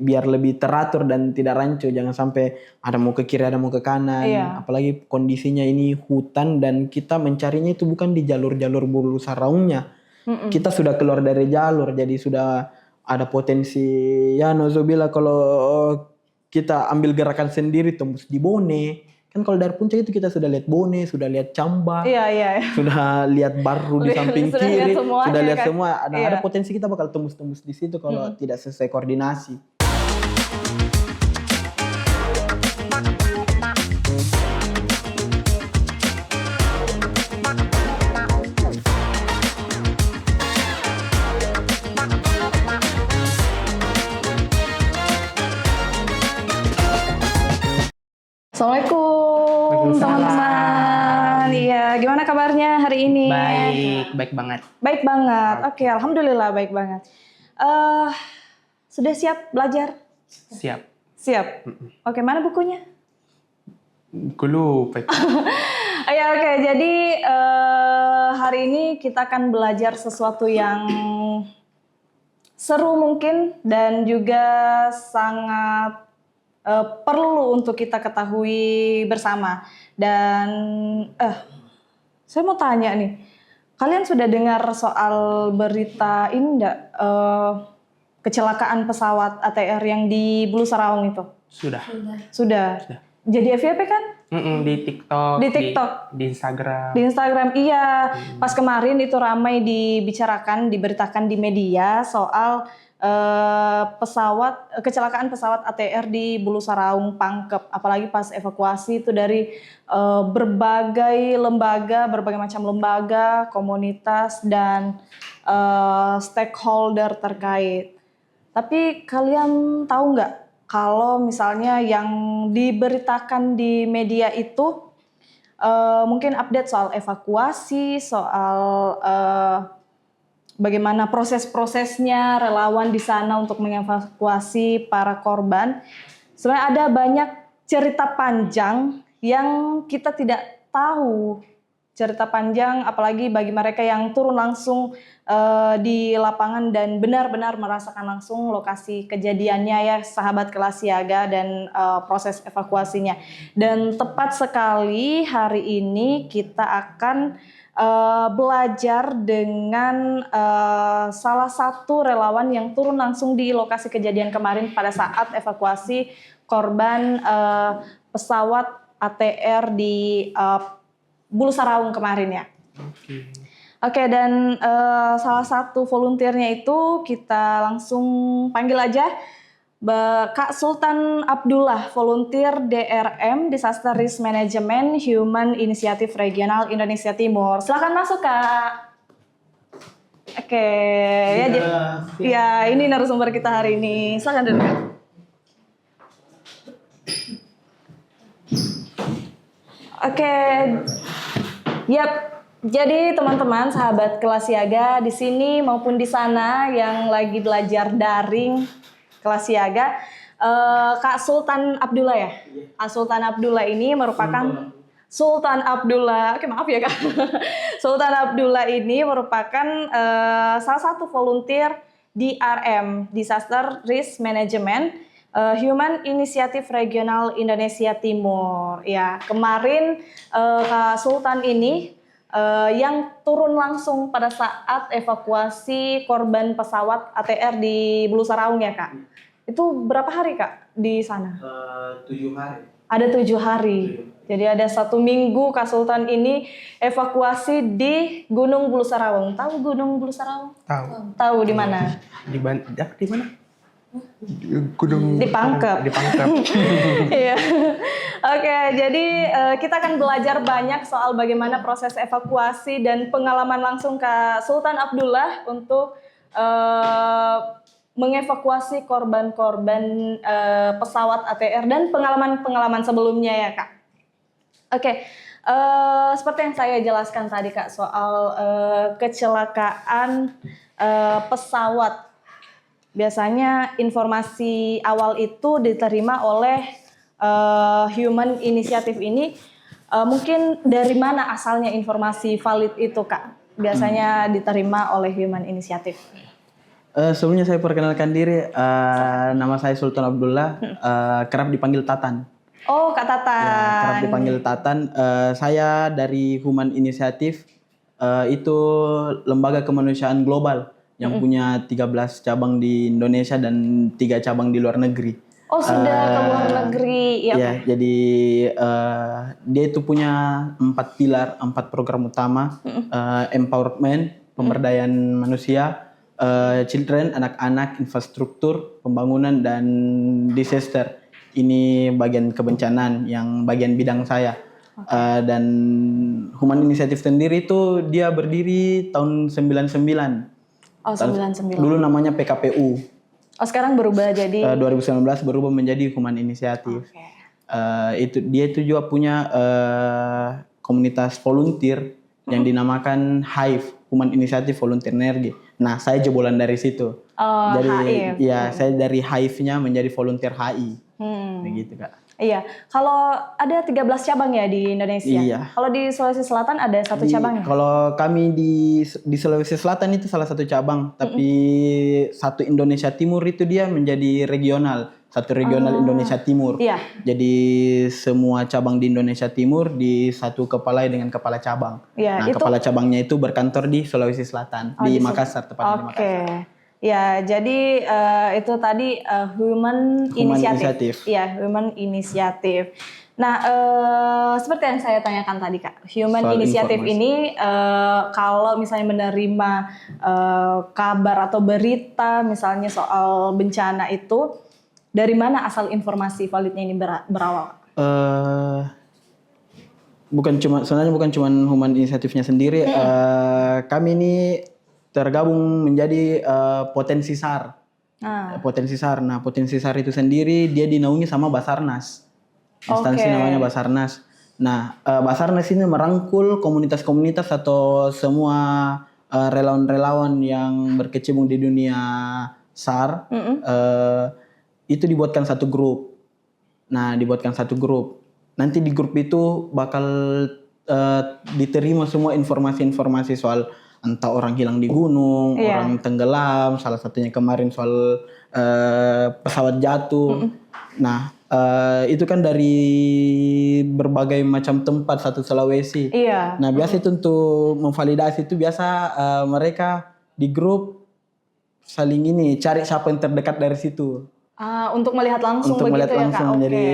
biar lebih teratur dan tidak rancu, jangan sampai ada mau ke kiri ada mau ke kanan. Apalagi kondisinya ini hutan dan kita mencarinya itu bukan di jalur-jalur bulu saraungnya. Kita sudah keluar dari jalur, jadi sudah ada potensi ya Nozo bilang kalau kita ambil gerakan sendiri tembus di Bone. Kan kalau dari puncak itu kita sudah lihat Bone, sudah lihat Camba, sudah lihat Baru di samping kiri, sudah lihat kan? Semua. Ada potensi kita bakal tembus-tembus di situ kalau tidak sesuai koordinasi. Assalamualaikum teman-teman. Iya, gimana kabarnya hari ini? Baik banget. Baik banget. Oke, alhamdulillah baik banget. Sudah siap belajar? Siap. Oke, mana bukunya? Gue lupa. Oke. Jadi hari ini kita akan belajar sesuatu yang seru mungkin dan juga sangat perlu untuk kita ketahui bersama. Dan saya mau tanya nih, kalian sudah dengar soal berita ini enggak, kecelakaan pesawat ATR yang di Bulu Saraung itu? Sudah. Jadi FYP kan? Di TikTok, di Instagram. Di Instagram, iya. Pas kemarin itu ramai diberitakan di media soal kecelakaan pesawat ATR di Bulu Saraung Pangkep, apalagi pas evakuasi itu dari berbagai macam lembaga, komunitas dan stakeholder terkait. Tapi kalian tahu nggak kalau misalnya yang diberitakan di media itu mungkin update soal evakuasi, soal bagaimana proses-prosesnya relawan di sana untuk mengevakuasi para korban. Sebenarnya ada banyak cerita panjang yang kita tidak tahu. Cerita panjang apalagi bagi mereka yang turun langsung di lapangan dan benar-benar merasakan langsung lokasi kejadiannya ya sahabat kelas siaga dan proses evakuasinya. Dan tepat sekali hari ini kita akan belajar dengan salah satu relawan yang turun langsung di lokasi kejadian kemarin pada saat evakuasi korban pesawat ATR di Bulu Saraung kemarin ya. Oke, dan salah satu volunteernya itu kita langsung panggil aja Kak Sultan Abdullah, volunteer DRM Disaster Risk Management Human Initiative Regional Indonesia Timur. Silakan masuk Kak. Oke, ya ini narasumber kita hari ini. Silakan dulu Kak. Oke, yap. Jadi teman-teman sahabat kelas siaga di sini maupun di sana yang lagi belajar daring kelas siaga, Kak Sultan Abdullah ya. Sultan Abdullah ini merupakan Sultan Abdullah. Oke, maaf ya Kak. Sultan Abdullah ini merupakan salah satu volunteer DRM Disaster Risk Management Human Initiative Regional Indonesia Timur. Ya, kemarin Kak Sultan ini yang turun langsung pada saat evakuasi korban pesawat ATR di Bulu Saraung ya Kak. Itu berapa hari Kak di sana? 7 hari. Ada 7 hari. Jadi ada 1 minggu Kak Sultan ini evakuasi di Gunung Bulu Saraung. Tahu Gunung Bulu Saraung? Tahu di mana? Di mana? Gunung di Pangkep. Iya. Oke, jadi kita akan belajar banyak soal bagaimana proses evakuasi dan pengalaman langsung Kak Sultan Abdullah untuk mengevakuasi korban-korban pesawat ATR dan pengalaman-pengalaman sebelumnya ya Kak. Oke, seperti yang saya jelaskan tadi Kak soal kecelakaan pesawat. Biasanya informasi awal itu diterima oleh Human Initiative ini. Mungkin dari mana asalnya informasi valid itu Kak? Biasanya diterima oleh Human Initiative. Sebelumnya saya perkenalkan diri, nama saya Sultan Abdullah, kerap dipanggil Tatan. Oh, Kak Tatan. Ya, kerap dipanggil Tatan. Saya dari Human Initiative, itu lembaga kemanusiaan global yang punya 13 cabang di Indonesia dan 3 cabang di luar negeri. Oh, sudah ke luar negeri. Ya, jadi dia itu punya 4 pilar, 4 program utama, empowerment, pemberdayaan manusia, children, anak-anak, infrastruktur, pembangunan, dan disaster. Ini bagian kebencanaan yang bagian bidang saya. Dan Human Initiative sendiri itu dia berdiri tahun 99. Oh, 99. Dulu namanya PKPU. Oh, sekarang berubah jadi 2019 berubah menjadi Human Initiative. Itu juga punya komunitas volunteer yang dinamakan Hive, Human Initiative Volunteer Energy. Nah, saya jebolan dari situ. Jadi HI. ya, saya dari Hive-nya menjadi volunteer HI. Begitu, Kak. Iya. Kalau ada 13 cabang ya di Indonesia. Iya. Kalau di Sulawesi Selatan ada 1 cabang. Kalau kami di Sulawesi Selatan itu salah satu cabang, tapi satu Indonesia Timur itu dia menjadi regional, satu regional Indonesia Timur. Iya. Jadi semua cabang di Indonesia Timur di satu kepala dengan kepala cabang. Iya, Nah, itu kepala cabangnya itu berkantor di Sulawesi Selatan, di Makassar, tepatnya di Makassar. Ya, jadi itu tadi Human Initiative. Iya, Human Initiative. Nah, seperti yang saya tanyakan tadi, Kak, Human Soal Initiative informasi. ini kalau misalnya menerima kabar atau berita misalnya soal bencana itu, dari mana asal informasi validnya ini berawal? Sebenarnya bukan cuma Human Initiative-nya sendiri. Kami ini tergabung menjadi Potensi SAR. Potensi SAR. Nah, Potensi SAR itu sendiri dia dinaungi sama Basarnas. Instansi namanya Basarnas. Nah, Basarnas ini merangkul komunitas-komunitas atau semua relawan-relawan yang berkecimpung di dunia SAR. Itu dibuatkan satu grup. Nah, dibuatkan satu grup. Nanti di grup itu bakal diterima semua informasi-informasi soal entah orang hilang di gunung, orang tenggelam, salah satunya kemarin soal pesawat jatuh. Nah, itu kan dari berbagai macam tempat satu Sulawesi. Iya. Nah, biasa itu untuk memvalidasi itu biasa mereka di grup saling cari siapa yang terdekat dari situ. Untuk melihat langsung Untuk begitu melihat ya, Kak? langsung. Jadi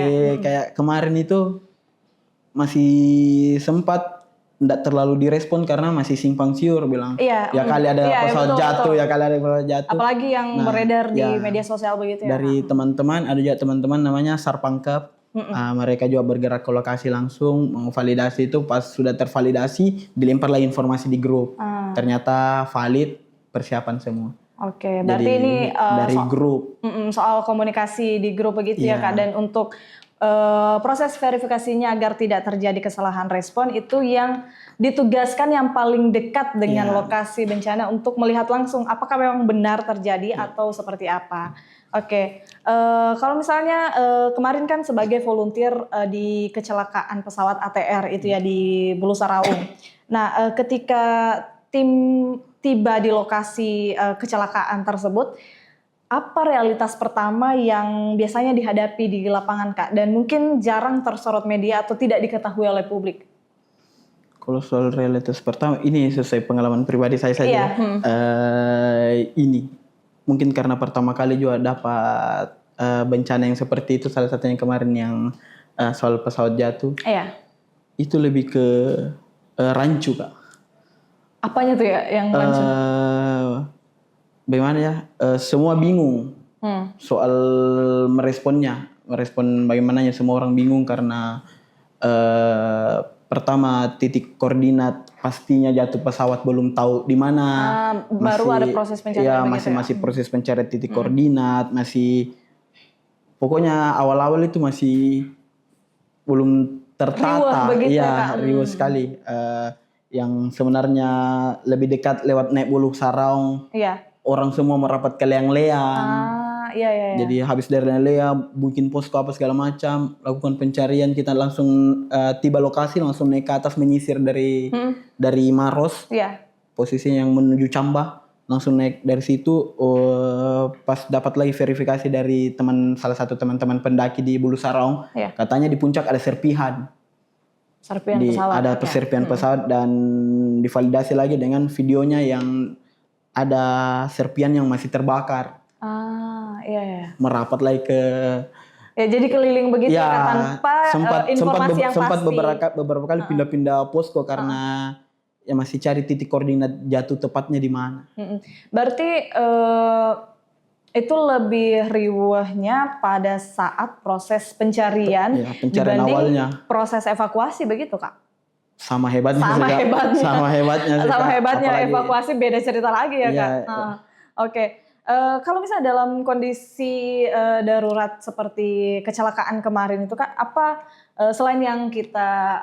kayak kemarin itu masih sempat tidak terlalu direspon karena masih simpang siur bilang. Iya. Ya kali ada pesawat jatuh, ya kali ada pesawat jatuh. Apalagi yang beredar di media sosial begitu ya. Dari teman-teman, ada juga teman-teman namanya SAR Pangkep. Mereka juga bergerak ke lokasi langsung, memvalidasi itu. Pas sudah tervalidasi, dilempar lagi informasi di grup. Ternyata valid, persiapan semua. Oke, berarti ini dari grup. Soal komunikasi di grup begitu ya, Kak. Dan untuk proses verifikasinya agar tidak terjadi kesalahan respon itu yang ditugaskan yang paling dekat dengan lokasi bencana untuk melihat langsung apakah memang benar terjadi atau seperti apa. Oke, kalau misalnya kemarin kan sebagai volunteer di kecelakaan pesawat ATR itu ya di Bulu Saraung. Nah, ketika tim tiba di lokasi kecelakaan tersebut, apa realitas pertama yang biasanya dihadapi di lapangan, Kak? Dan mungkin jarang tersorot media atau tidak diketahui oleh publik. Kalau soal realitas pertama, ini sesuai pengalaman pribadi saya saja. Ini mungkin karena pertama kali juga dapat bencana yang seperti itu, salah satunya kemarin yang soal pesawat jatuh. Itu lebih ke rancu, Kak. Apanya tuh ya yang rancu? Bagaimana ya? Semua bingung soal merespon bagaimananya. Semua orang bingung karena pertama titik koordinat pastinya jatuh pesawat belum tahu di mana. Baru ada proses pencarian. Ya, masih proses pencarian titik koordinat, masih pokoknya awal-awal itu masih belum tertata. Iya, riuh sekali. Yang sebenarnya lebih dekat lewat naik Bulu Saraung. Orang semua merapat ke leang-leang. Jadi habis dari leang-leang, bikin posko apa segala macam, lakukan pencarian. Kita langsung tiba lokasi, langsung naik ke atas menyisir dari Maros. Posisinya yang menuju Cambah. langsung naik dari situ. Pas dapat lagi verifikasi dari salah satu teman-teman pendaki di Bulu Saraung, katanya di puncak ada serpihan. Serpihan pesawat. Ada serpihan pesawat dan divalidasi lagi dengan videonya yang ada serpihan yang masih terbakar. Iya. Merapat lagi ke. Ya jadi keliling begitu tanpa informasi yang sempat pasti. beberapa kali pindah-pindah posko karena ya masih cari titik koordinat jatuh tepatnya di mana. Berarti itu lebih riuhnya pada saat proses pencarian dibanding awalnya. Proses evakuasi begitu Kak? Sama hebatnya. Sama hebatnya evakuasi beda cerita lagi ya Kak. Oke. Kalau misalnya dalam kondisi darurat seperti kecelakaan kemarin itu Kak, apa selain yang kita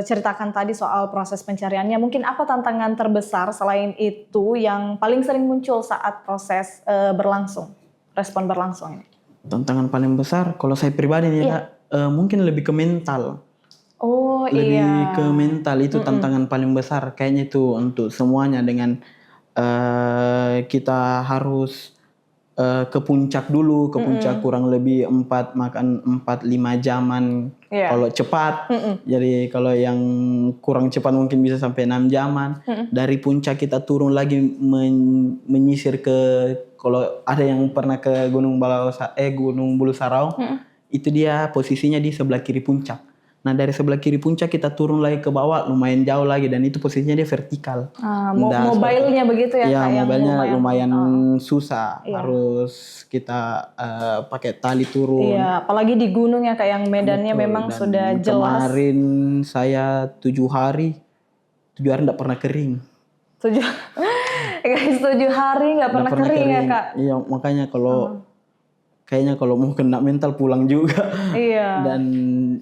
ceritakan tadi soal proses pencariannya, mungkin apa tantangan terbesar selain itu yang paling sering muncul saat proses respon berlangsung ini? Tantangan paling besar kalau saya pribadi nih Kak, mungkin lebih ke mental. Lebih ke mental itu tantangan paling besar kayaknya itu untuk semuanya dengan kita harus ke puncak dulu, kurang lebih 4-5 jaman kalau cepat. Jadi kalau yang kurang cepat mungkin bisa sampai 6 jaman. Dari puncak kita turun lagi menyisir kalau ada yang pernah ke Gunung Bulu Saraung, itu dia posisinya di sebelah kiri puncak. Nah dari sebelah kiri puncak kita turun lagi ke bawah lumayan jauh lagi dan itu posisinya dia vertikal. Mobilenya begitu ya Kak? Iya, mobilnya lumayan susah. Harus kita pakai tali turun. Iya, apalagi di gunung ya Kak yang medannya memang sudah jelas. Kemarin saya 7 hari enggak pernah kering. 7 hari enggak pernah kering ya Kak? Iya, makanya kayaknya kalau mau kena mental pulang juga. Iya. Dan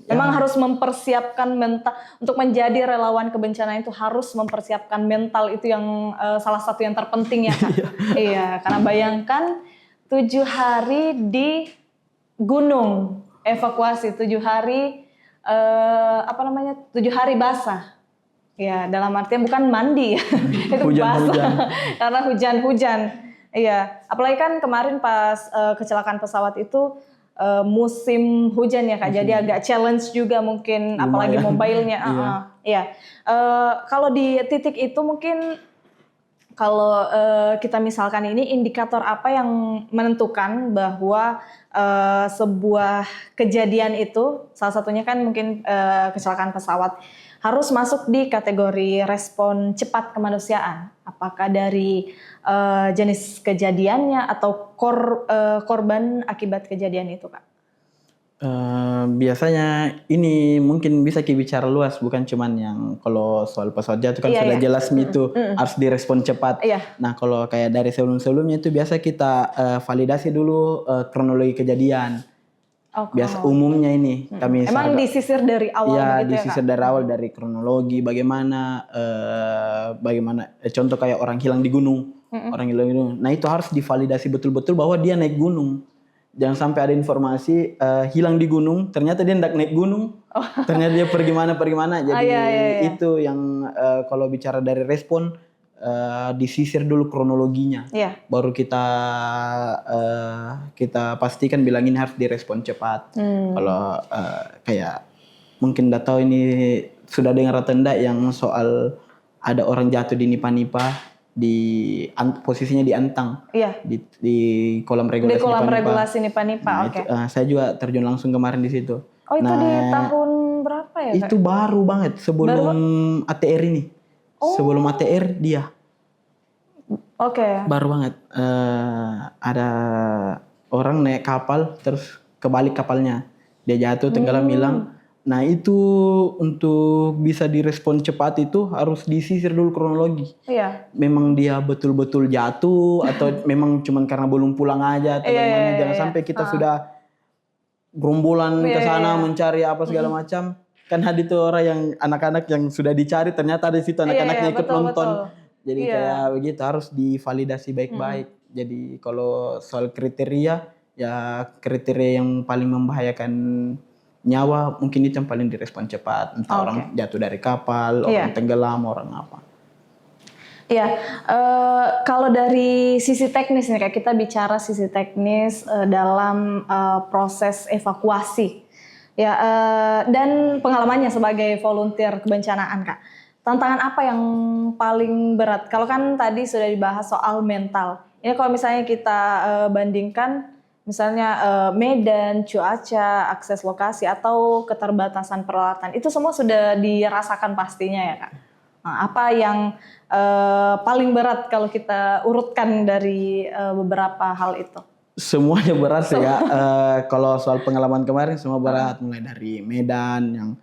memang harus mempersiapkan mental untuk menjadi relawan kebencanaan itu harus mempersiapkan mental itu yang salah satu yang terpenting ya Kak. Iya, karena bayangkan 7 hari di gunung evakuasi, 7 hari 7 hari basah. Ya, dalam artian bukan mandi ya. Itu basah karena hujan-hujan. Iya, apalagi kan kemarin pas kecelakaan pesawat itu musim hujan ya Kak, jadi agak challenge juga mungkin, apalagi mobilenya. Iya. Kalau di titik itu mungkin kalau kita misalkan ini indikator apa yang menentukan bahwa sebuah kejadian itu, salah satunya kan mungkin kecelakaan pesawat, harus masuk di kategori respon cepat kemanusiaan. Apakah dari jenis kejadiannya atau korban akibat kejadian itu Kak? Biasanya ini mungkin bisa kita bicara luas, bukan cuman yang kalau soal pesawat jatuh kan sudah jelas itu harus direspon cepat. Nah kalau kayak dari sebelum-sebelumnya itu biasa kita validasi dulu kronologi kejadian. Biasa umumnya ini kami emang disisir dari awal begitu ya Kak? Disisir dari awal, dari kronologi bagaimana contoh kayak orang hilang di gunung. Nah itu harus divalidasi betul-betul bahwa dia naik gunung. Jangan sampai ada informasi hilang di gunung, ternyata dia hendak naik gunung, ternyata dia pergi mana. Jadi itu yang kalau bicara dari respon, disisir dulu kronologinya, baru kita pastikan bilang ini harus direspon cepat. Kalau kayak mungkin udah tahu ini sudah dengar atau enggak yang soal ada orang jatuh di Nipa-Nipa posisinya di Antang, di kolam regulasi. Di kolam regulasi Nipa-Nipa. Saya juga terjun langsung kemarin di situ. Itu di tahun berapa ya Kak? Itu baru banget sebelum ATR ini. Sebelum ATR dia. Baru banget. Ada orang naik kapal terus kebalik kapalnya. Dia jatuh, tenggelam, hilang. Nah itu untuk bisa direspon cepat itu harus disisir dulu kronologi. Memang dia betul-betul jatuh atau memang cuma karena belum pulang aja atau bagaimana. Jangan sampai kita sudah gerombolan ke sana mencari apa segala macam. Kan ada itu orang yang anak-anak yang sudah dicari ternyata ada di situ anak-anaknya ikut nonton. Jadi kayak begitu harus divalidasi baik-baik. Jadi kalau soal kriteria yang paling membahayakan nyawa mungkin itu yang paling direspon cepat. Entah orang jatuh dari kapal, orang tenggelam, orang apa. Iya, kalau dari sisi teknis nih, kayak kita bicara sisi teknis dalam proses evakuasi, ya, dan pengalamannya sebagai volunteer kebencanaan, Kak. Tantangan apa yang paling berat? Kalau kan tadi sudah dibahas soal mental. Ini kalau misalnya kita bandingkan, misalnya medan, cuaca, akses lokasi, atau keterbatasan peralatan, itu semua sudah dirasakan pastinya ya, Kak. Nah, apa yang paling berat kalau kita urutkan dari beberapa hal itu? Semuanya berat sih ya. Kalau soal pengalaman kemarin semua berat, mulai dari Medan yang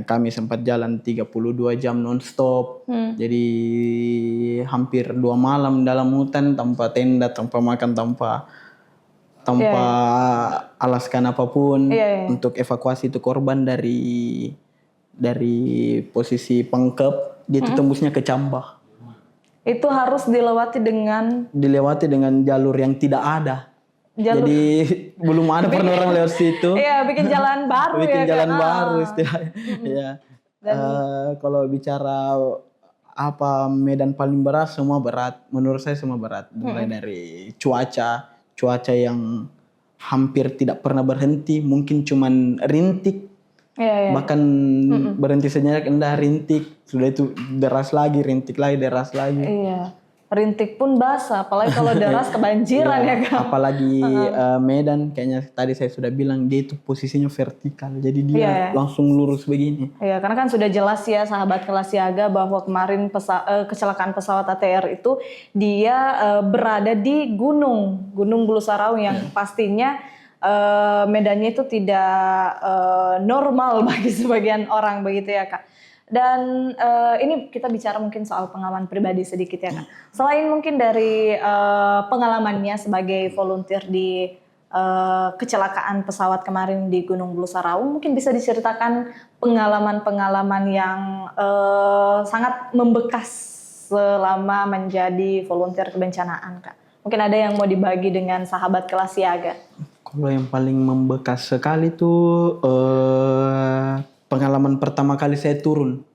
kami sempat jalan 32 jam nonstop. Jadi hampir 2 malam dalam hutan tanpa tenda, tanpa makan, tanpa alaskan apapun untuk evakuasi itu korban dari posisi Pengkep. Dia itu tembusnya ke Cambah. Itu harus dilewati dengan jalur yang tidak ada. Jadi belum ada pernah orang lewat situ. Iya, bikin jalan baru bikin ya. Jalan baru istilahnya. Ya. Kalau bicara apa medan paling berat, semua berat. Menurut saya semua berat. Mulai dari cuaca yang hampir tidak pernah berhenti, mungkin cuman rintik. Bahkan berhenti sejenak, enggak rintik, sudah itu deras lagi, rintik lagi, deras lagi. Iya, rintik pun basah, apalagi kalau deras kebanjiran ya kan. Apalagi Medan, kayaknya tadi saya sudah bilang dia itu posisinya vertikal, jadi dia langsung lurus begini. Iya, karena kan sudah jelas ya sahabat kelas siaga bahwa kemarin kecelakaan pesawat ATR itu dia berada di Gunung Bulu Saraung yang pastinya medannya itu tidak normal bagi sebagian orang begitu ya, Kak. Dan ini kita bicara mungkin soal pengalaman pribadi sedikit ya, Kak. Selain mungkin dari pengalamannya sebagai volunteer di kecelakaan pesawat kemarin di Gunung Bulu Saraung, mungkin bisa diceritakan pengalaman-pengalaman yang sangat membekas selama menjadi volunteer kebencanaan, Kak. Mungkin ada yang mau dibagi dengan sahabat kelas siaga. Kalau yang paling membekas sekali tuh pengalaman pertama kali saya turun.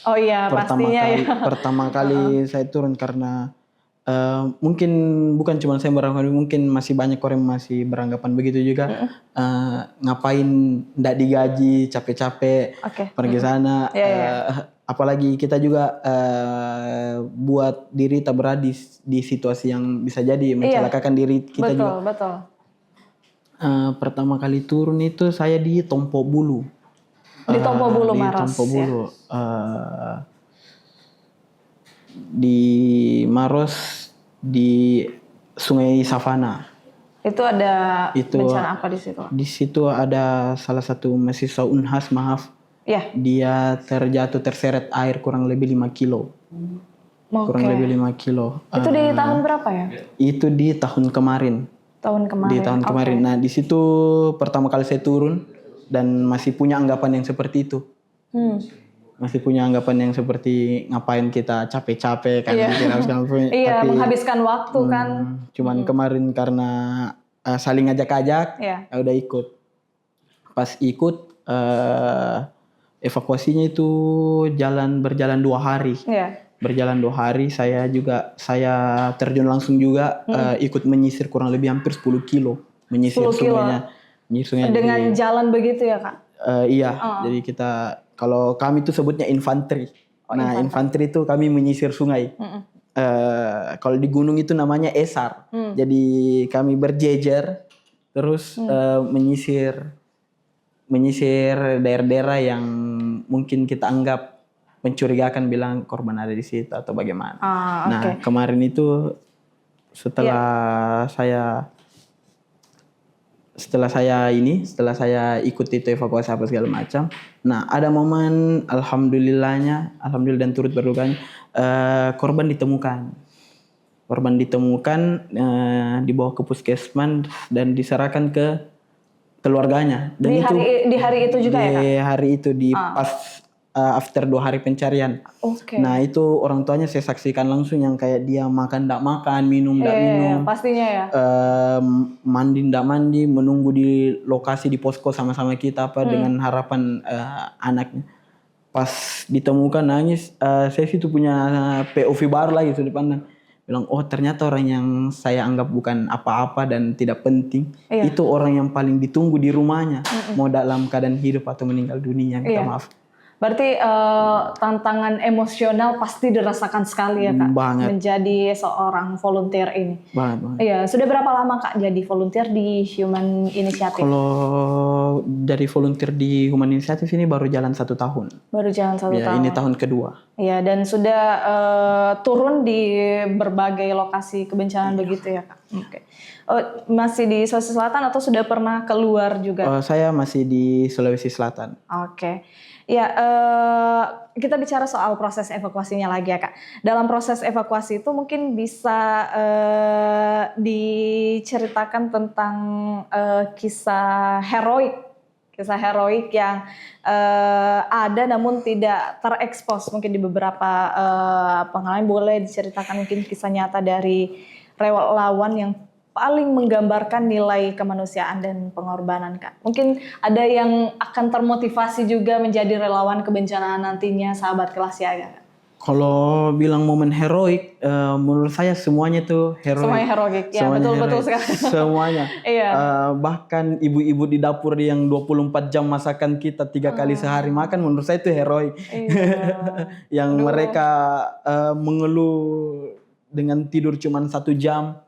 Oh iya, pastinya ya. Pertama kali saya turun karena mungkin bukan cuma saya beranggapan, mungkin masih banyak orang masih beranggapan begitu juga. Ngapain ndak digaji, capek-capek pergi sana. Apalagi kita juga buat diri tak berada di situasi yang bisa jadi mencelakakan diri kita juga. Betul. Pertama kali turun itu saya di Tompo Bulu. Di Tompo Bulu Maros. Di Tompo Bulu. Di Maros, di Sungai Savana. Itu ada bencana apa di situ? Di situ ada salah satu mahasiswa Unhas, dia terseret air kurang lebih 5 kilo. Kurang lebih 5 kilo. Itu di tahun berapa ya? Itu di tahun kemarin. Di tahun kemarin. Nah, di situ pertama kali saya turun dan masih punya anggapan yang seperti itu. Masih punya anggapan yang seperti ngapain kita capek-capek kan. Tapi menghabiskan waktu kan. Cuman kemarin karena saling ngajak-ajak, udah ikut. Pas ikut evakuasinya itu berjalan 2 hari. Berjalan 2 hari, saya terjun langsung juga ikut menyisir kurang lebih hampir 10 kilo. Menyisir sungainya. Dengan jalan begitu ya, Kak? Iya, jadi kalau kami itu sebutnya infanteri. Infanteri itu kami menyisir sungai. Kalau di gunung itu namanya esar. Jadi kami berjejer, terus menyisir daerah-daerah yang mungkin kita anggap mencurigakan, bilang korban ada di situ atau bagaimana. Nah, kemarin itu setelah saya ikut itu evakuasi apa segala macam. Nah, ada momen alhamdulillah dan turut berdukanya korban ditemukan. Dibawa ke puskesmas dan diserahkan ke keluarganya. Dan di hari itu juga ya, Kak? Di hari itu pas after 2 hari pencarian. Nah, itu orang tuanya saya saksikan langsung yang kayak dia makan ndak makan, minum ndak minum. Pastinya ya. Mandi ndak mandi, menunggu di lokasi di posko sama-sama kita dengan harapan anaknya. Pas ditemukan nangis, saya situ punya POV baru lagi sudut pandang. Bilang, oh ternyata orang yang saya anggap bukan apa-apa dan tidak penting, itu orang yang paling ditunggu di rumahnya, mau dalam keadaan hidup atau meninggal dunia, minta maaf. Berarti tantangan emosional pasti dirasakan sekali ya Kak, menjadi seorang volunteer ini. Banget. Iya, sudah berapa lama Kak jadi volunteer di Human Initiative? Kalau dari volunteer di Human Initiative ini baru jalan 1 tahun. Baru jalan 1 tahun. Ini tahun kedua. Iya, dan sudah turun di berbagai lokasi kebencanaan begitu ya Kak? Oke. Masih di Sulawesi Selatan atau sudah pernah keluar juga? Saya masih di Sulawesi Selatan. Oke. Ya, kita bicara soal proses evakuasinya lagi ya Kak. Dalam proses evakuasi itu mungkin bisa diceritakan tentang kisah heroik yang ada namun tidak terekspos mungkin di beberapa pengalaman. Boleh diceritakan mungkin kisah nyata dari relawan yang paling menggambarkan nilai kemanusiaan dan pengorbanan Kak. Mungkin ada yang akan termotivasi juga menjadi relawan kebencanaan nantinya, sahabat kelas siaga Kak. Kalau bilang momen heroik, menurut saya semuanya tuh heroik. Semuanya heroik, ya betul sekali. Semuanya. Iya. Bahkan ibu-ibu di dapur yang 24 jam masakan kita 3 kali sehari makan, menurut saya itu heroik. Iya. Yang mereka mengeluh dengan tidur cuma 1 jam.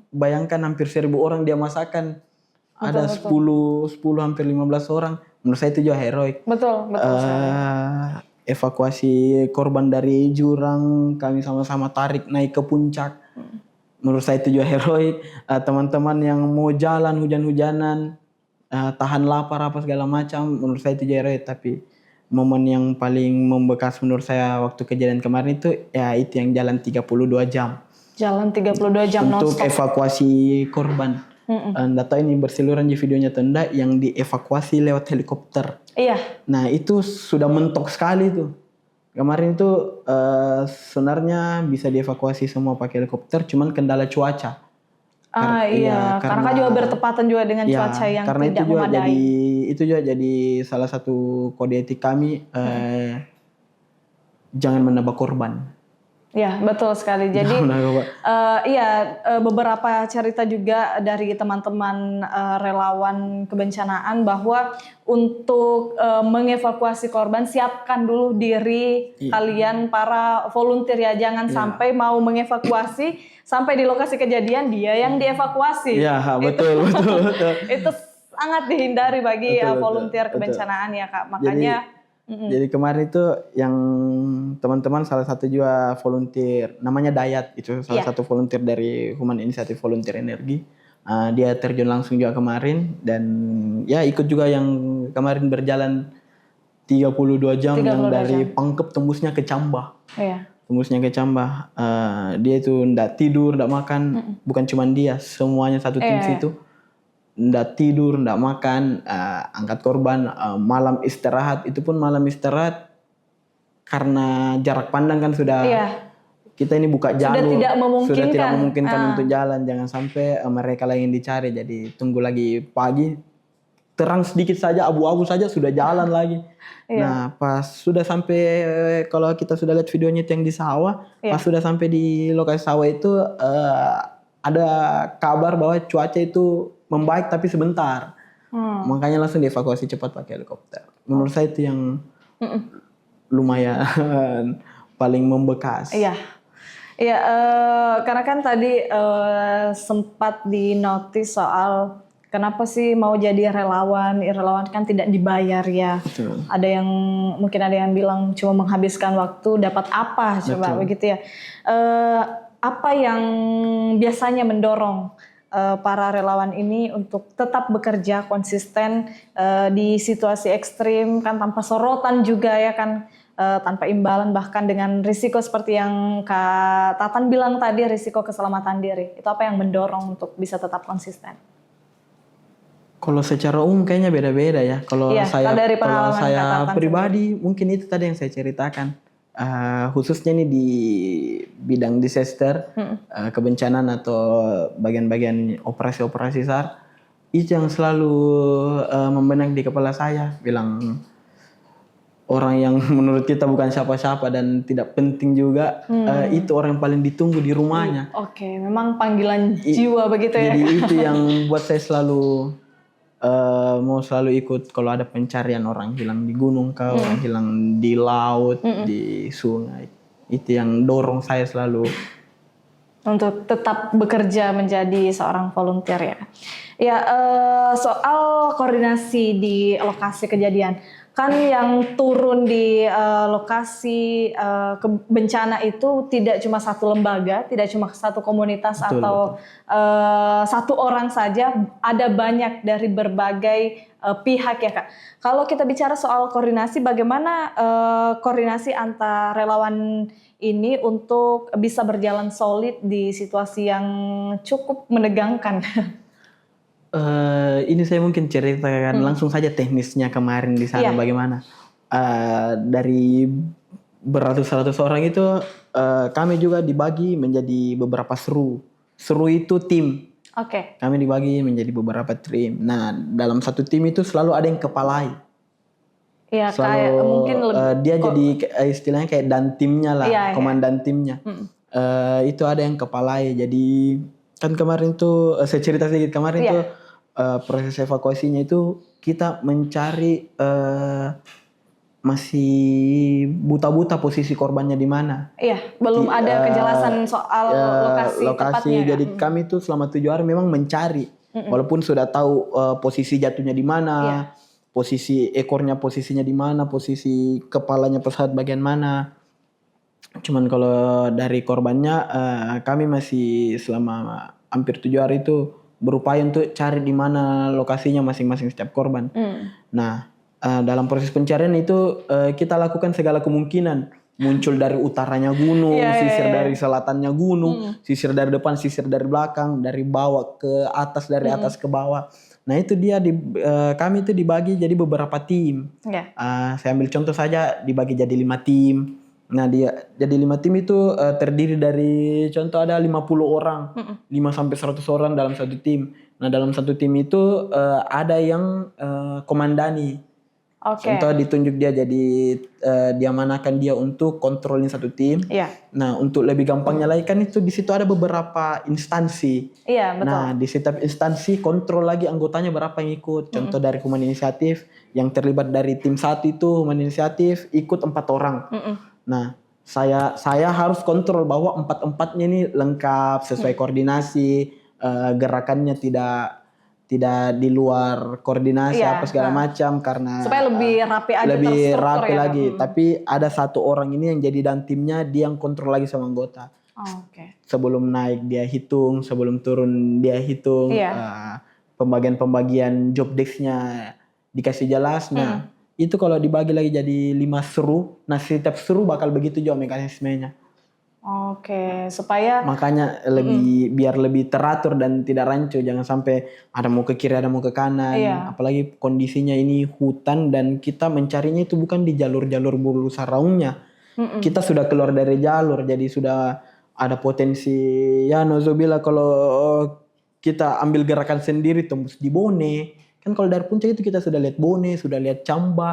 Bayangkan hampir 1.000 orang dia masakan. Ada 10 hampir 15 orang. Menurut saya itu juga heroik. Betul Evakuasi korban dari jurang, kami sama-sama tarik naik ke puncak. Menurut saya itu juga heroik. Teman-teman yang mau jalan hujan-hujanan, tahan lapar apa segala macam, menurut saya itu juga heroik. Tapi momen yang paling membekas menurut saya waktu kejadian kemarin itu ya itu yang jalan 32 jam. Jalan 32 jam untuk non-stop. Evakuasi korban. Nggak tahu ini berseliweran di videonya atau enggak, yang dievakuasi lewat helikopter. Iya. Nah itu sudah mentok sekali tuh. Kemarin tuh sebenarnya bisa dievakuasi semua pakai helikopter, cuman kendala cuaca. Iya, karena kan juga bertepatan juga dengan cuaca yang tidak memadai. Itu juga jadi salah satu kode etik kami, jangan menambah korban. Ya betul sekali. Jadi beberapa cerita juga dari teman-teman relawan kebencanaan bahwa untuk mengevakuasi korban, siapkan dulu diri kalian para volunteer ya, jangan sampai mau mengevakuasi sampai di lokasi kejadian dia yang dievakuasi. Iya betul. Itu sangat dihindari bagi volunteer kebencanaan ya Kak. Makanya jadi kemarin itu yang teman-teman salah satu juga volunteer, namanya Dayat, itu salah satu volunteer dari Human Initiative Volunteer Energi. Dia terjun langsung juga kemarin dan ya ikut juga yang kemarin berjalan 32 jam yang dari Pangkep tembusnya ke Cambah. Iya. Tembusnya ke Cambah. Dia itu ndak tidur, ndak makan, bukan cuma dia, semuanya satu tim situ. Nggak tidur, nggak makan, angkat korban, malam istirahat, itu pun malam istirahat karena jarak pandang kan sudah, kita ini buka jalur, sudah tidak memungkinkan untuk jalan, jangan sampai mereka lagi yang dicari, jadi tunggu lagi pagi, terang sedikit saja, abu-abu saja sudah jalan lagi. Nah pas sudah sampai, kalau kita sudah lihat videonya itu yang di sawah, pas sudah sampai di lokasi sawah itu ada kabar bahwa cuaca itu membaik tapi sebentar, makanya langsung dievakuasi cepat pakai helikopter. Menurut saya itu yang lumayan paling membekas. Iya, karena kan tadi sempat dinotis soal kenapa sih mau jadi relawan? Relawan kan tidak dibayar ya. Betul. Ada yang mungkin ada yang bilang cuma menghabiskan waktu, dapat apa? Coba begitu ya. Apa yang biasanya mendorong para relawan ini untuk tetap bekerja konsisten di situasi ekstrim, kan tanpa sorotan juga ya kan, tanpa imbalan, bahkan dengan risiko seperti yang Kak Tatan bilang tadi, risiko keselamatan diri. Itu apa yang mendorong untuk bisa tetap konsisten? Kalau secara umum kayaknya beda-beda ya. Kalau saya pribadi mungkin itu tadi yang saya ceritakan. Khususnya nih di bidang disaster, kebencanaan atau bagian-bagian operasi-operasi SAR, itu yang selalu membenang di kepala saya, bilang orang yang menurut kita bukan siapa-siapa dan tidak penting juga, itu orang yang paling ditunggu di rumahnya. Oke, memang panggilan jiwa begitu ya. Jadi itu yang buat saya selalu mau selalu ikut kalau ada pencarian orang hilang di gunung, orang hilang di laut, di sungai. Itu yang dorong saya selalu untuk tetap bekerja menjadi seorang volunteer ya. Ya, soal koordinasi di lokasi kejadian. Kan yang turun di lokasi bencana itu tidak cuma satu lembaga, tidak cuma satu komunitas atau satu orang saja, ada banyak dari berbagai pihak ya Kak. Kalau kita bicara soal koordinasi, bagaimana koordinasi antar relawan ini untuk bisa berjalan solid di situasi yang cukup menegangkan? Ini saya mungkin ceritakan langsung saja teknisnya kemarin di sana bagaimana. Dari beratus-ratus orang itu kami juga dibagi menjadi beberapa seru. Seru itu tim. Oke. Kami dibagi menjadi beberapa tim. Nah, dalam satu tim itu selalu ada yang kepalai. Iya, Selalu, kayak mungkin dia jadi istilahnya kayak dan timnya lah, komandan timnya. Itu ada yang kepalai. Jadi kan kemarin tuh saya cerita sedikit kemarin tuh proses evakuasinya itu kita mencari masih buta-buta posisi korbannya di mana. Iya, belum ada kejelasan soal lokasi tepatnya. Jadi kami tuh selama 7 hari memang mencari, walaupun sudah tahu posisi jatuhnya di mana, posisi ekornya posisinya di mana, posisi kepalanya pesawat bagian mana. Cuman kalau dari korbannya kami masih selama hampir 7 hari itu berupaya untuk cari di mana lokasinya masing-masing setiap korban. Nah, dalam proses pencarian itu kita lakukan segala kemungkinan. Muncul dari utaranya gunung, sisir dari selatannya gunung, sisir dari depan, sisir dari belakang, dari bawah ke atas, dari atas ke bawah. Nah itu dia kami itu dibagi jadi beberapa tim. Saya ambil contoh saja, dibagi jadi 5 tim. Nah jadi 5 tim itu terdiri dari contoh ada 50 orang, 5 sampai 100 orang dalam satu tim. Nah dalam satu tim itu ada yang komandani. Contoh ditunjuk dia jadi dia manakan dia untuk kontrolin satu tim. Nah untuk lebih gampangnya lagi kan itu di situ ada beberapa instansi. Betul. Nah di setiap instansi kontrol lagi anggotanya berapa yang ikut. Contoh dari Human Initiative yang terlibat dari tim 1 itu Human Initiative ikut 4 orang. Nah saya harus kontrol bahwa 4-4-nya ini lengkap sesuai koordinasi, gerakannya tidak di luar koordinasi apa segala macam, karena supaya lebih rapi aja, lebih rapi ya. lagi. Tapi ada satu orang ini yang jadi dan timnya dia yang kontrol lagi sama anggota. Sebelum naik dia hitung, sebelum turun dia hitung, pembagian job desk-nya dikasih jelas. Nah itu kalau dibagi lagi jadi 5 seru, nah setiap seru bakal begitu juga mekanismenya. Supaya makanya biar lebih teratur dan tidak rancu, jangan sampai ada mau ke kiri ada mau ke kanan. Apalagi kondisinya ini hutan dan kita mencarinya itu bukan di jalur-jalur bulu saraungnya. Kita sudah keluar dari jalur, jadi sudah ada potensi ya Nozobila kalau kita ambil gerakan sendiri tembus di Bone. Kan kalau dari puncak itu kita sudah lihat Bone, sudah lihat Camba,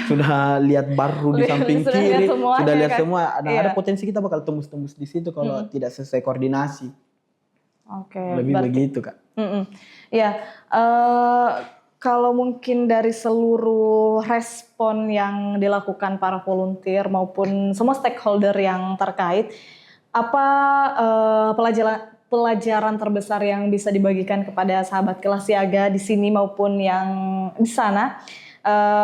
sudah lihat Baru di samping kiri, sudah lihat semua. Ada potensi kita bakal tembus-tembus di situ kalau tidak sesuai koordinasi. Lebih begitu Kak. Kalau mungkin dari seluruh respon yang dilakukan para volunteer maupun semua stakeholder yang terkait, apa pelajaran terbesar yang bisa dibagikan kepada sahabat kelas siaga di sini maupun yang di sana?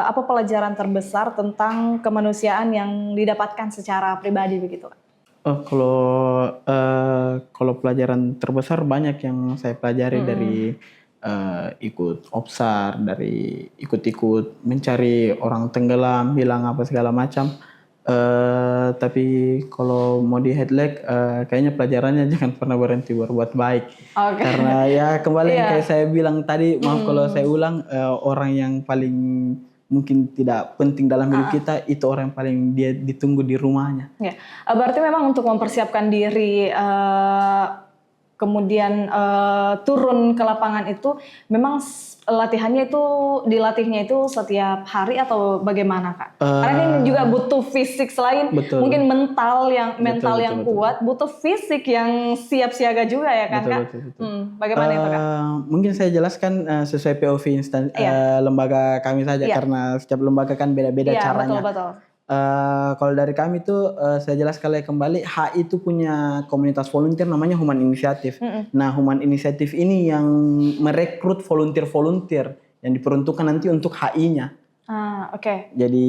Apa pelajaran terbesar tentang kemanusiaan yang didapatkan secara pribadi begitu? Kalau pelajaran terbesar banyak yang saya pelajari dari ikut OPSAR, dari ikut-ikut mencari orang tenggelam, hilang apa segala macam. Tapi kalau mau di headlag kayaknya pelajarannya jangan pernah berhenti berbuat baik. Karena ya kembali yang kayak saya bilang tadi, maaf kalau saya ulang, orang yang paling mungkin tidak penting dalam hidup kita itu orang yang paling dia ditunggu di rumahnya. Berarti memang untuk mempersiapkan diri kemudian turun ke lapangan itu memang latihannya itu dilatihnya itu setiap hari atau bagaimana Kak? Karena ini juga butuh fisik selain mungkin mental yang betul. Kuat, butuh fisik yang siap siaga juga ya kan Kak? Bagaimana itu Kak? Mungkin saya jelaskan sesuai POV lembaga kami saja karena setiap lembaga kan beda-beda caranya. Betul. Kalau dari kami tuh saya jelaskan kembali, HI itu punya komunitas volunteer namanya Human Initiative. Nah, Human Initiative ini yang merekrut volunteer yang diperuntukkan nanti untuk HI-nya. Oke. Jadi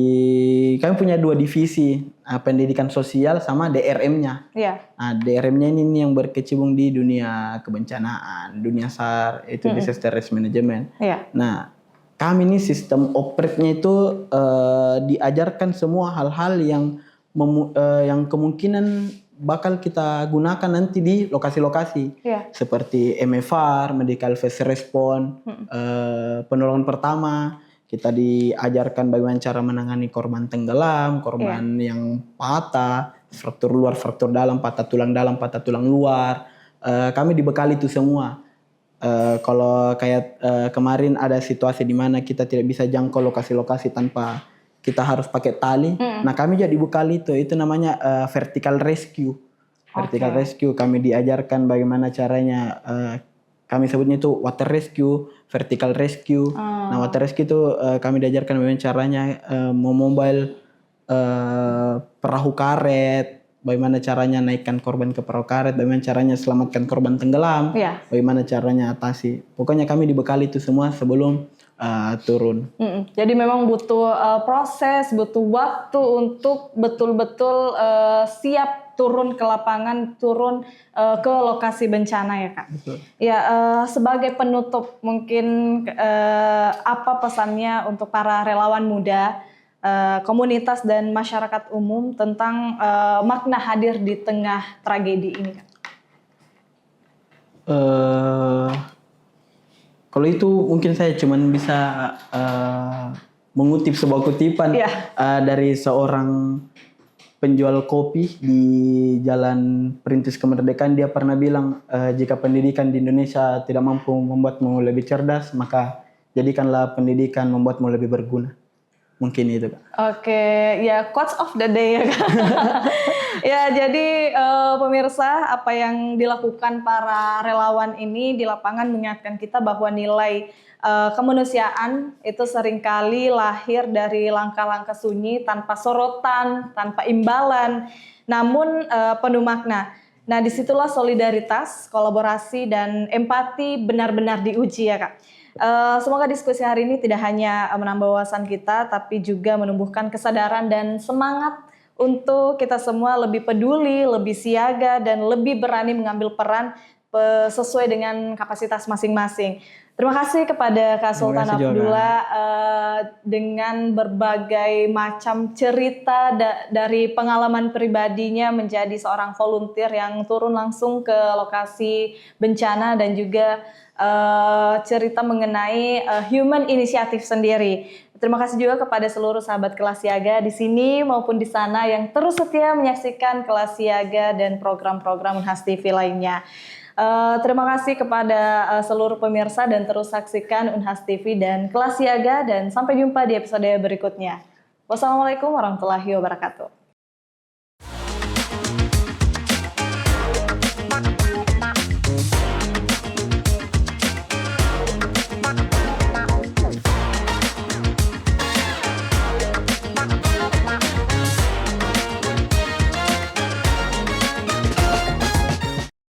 kami punya 2 divisi, pendidikan sosial sama DRM-nya. Nah, DRM-nya ini yang berkecimpung di dunia kebencanaan, dunia SAR, itu disaster risk management. Nah, kami ini sistem operate-nya itu diajarkan semua hal-hal yang kemungkinan bakal kita gunakan nanti di lokasi-lokasi. Seperti MFR, Medical First Response, penolongan pertama. Kita diajarkan bagaimana cara menangani korban tenggelam, korban yang patah, fraktur luar, fraktur dalam, patah tulang dalam, patah tulang luar. Kami dibekali itu semua. Kalau kayak kemarin ada situasi di mana kita tidak bisa jangkau lokasi-lokasi tanpa kita harus pakai tali. Nah, kami jadi dibekali itu namanya vertical rescue. Vertical rescue kami diajarkan bagaimana caranya, kami sebutnya itu water rescue, vertical rescue. Nah, water rescue itu kami diajarkan bagaimana caranya memobile perahu karet, bagaimana caranya naikkan korban ke perahu karet, bagaimana caranya selamatkan korban tenggelam, bagaimana caranya atasi. Pokoknya kami dibekali itu semua sebelum turun. Jadi memang butuh proses, butuh waktu untuk betul-betul siap turun ke lapangan, turun ke lokasi bencana ya Kak. Betul. Ya, sebagai penutup mungkin apa pesannya untuk para relawan muda, komunitas dan masyarakat umum tentang makna hadir di tengah tragedi ini Kak? Kalau itu mungkin saya cuman bisa mengutip sebuah kutipan dari seorang penjual kopi di Jalan Perintis Kemerdekaan. Dia pernah bilang, jika pendidikan di Indonesia tidak mampu membuatmu lebih cerdas, maka jadikanlah pendidikan membuatmu lebih berguna. Mungkin itu Kak. Oke, ya quotes of the day ya Kak. Ya, jadi pemirsa, apa yang dilakukan para relawan ini di lapangan mengingatkan kita bahwa nilai kemanusiaan itu seringkali lahir dari langkah-langkah sunyi tanpa sorotan, tanpa imbalan, namun penuh makna. Nah, disitulah solidaritas, kolaborasi, dan empati benar-benar diuji ya Kak. Semoga diskusi hari ini tidak hanya menambah wawasan kita, tapi juga menumbuhkan kesadaran dan semangat untuk kita semua lebih peduli, lebih siaga, dan lebih berani mengambil peran sesuai dengan kapasitas masing-masing. Terima kasih kepada Kak Sultan Abdullah dengan berbagai macam cerita dari pengalaman pribadinya menjadi seorang volunteer yang turun langsung ke lokasi bencana dan juga cerita mengenai Human Initiative sendiri. Terima kasih juga kepada seluruh sahabat Kelas Siaga di sini maupun di sana yang terus setia menyaksikan Kelas Siaga dan program-program Unhas TV lainnya. Terima kasih kepada seluruh pemirsa dan terus saksikan Unhas TV dan Kelas Siaga, dan sampai jumpa di episode berikutnya. Wassalamualaikum warahmatullahi wabarakatuh.